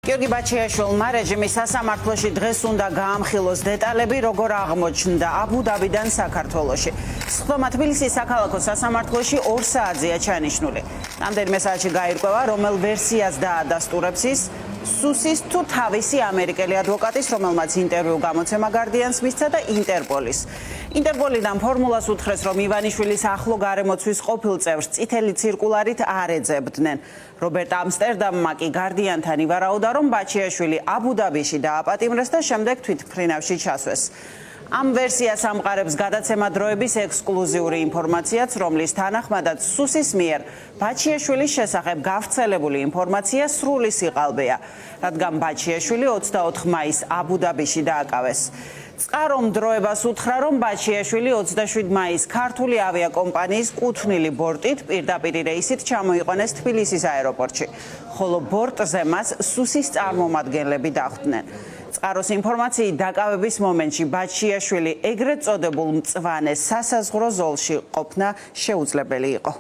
გიორგი ბაჩიაშვილმა რეჟიმის სასამართლოში დღეს უნდა გაამხილოს დეტალები, როგორ აღმოჩნდა აბუ-დაბიდან საქართველოში. სხდომა თბილისის საქალაქო სასამართლოში 2 საათზეა ჩანიშნული. რამდენიმე საათში გაირკვევა, რომელ ვერსიას დაადასტურებს ის სუსის თუ თავისი ამერიკელი ადვოკატის, რომელმაც ინტერვიუ გამოცემა გარდიანს მისცა და ინტერპოლის. ინტერპოლიდან ფორმულას უთხრეს, რომ ივანიშვილის ახლო გარემოცვის ყოფილ წევრს წითელი ცირკულარით არ ეძებდნენ. რობერტ ამსტერდამმა კი გარდიანთან ივარაუდა, რომ ბაჩიაშვილი აბუ-დაბიში დააპატიმრეს და შემდეგ თვითმფრინავში ჩასვეს. ამ ვერსიას ამყარებს გადაცემა დროების ექსკლუზიური ინფორმაციაც, რომლის თანახმადაც სუსის მიერ ბაჩიაშვილის შესახებ გავრცელებული ინფორმაცია სრული სიყალბეა, რადგან ბაჩიაშვილი 24 მაისს აბუ-დაბიში დააკავეს. წყარომ დროებას უთხრა, რომ ბაჩიაშვილი 27 მაისს ქართული ავიაკომპანიის კუთვნილი ბორტით პირდაპირ რეისით ჩამოიყვანეს თბილისის აეროპორტში, ხოლო ბორტზე მას სუსის წარმომადგენლები დახვდნენ. წყაროს ინფორმაციით დაკავების მომენტში ბაჩიაშვილი ეგრეთ წოდებულ მწვანე სასაზღვრო ზოლში ყოფნა შეუძლებელი იყო.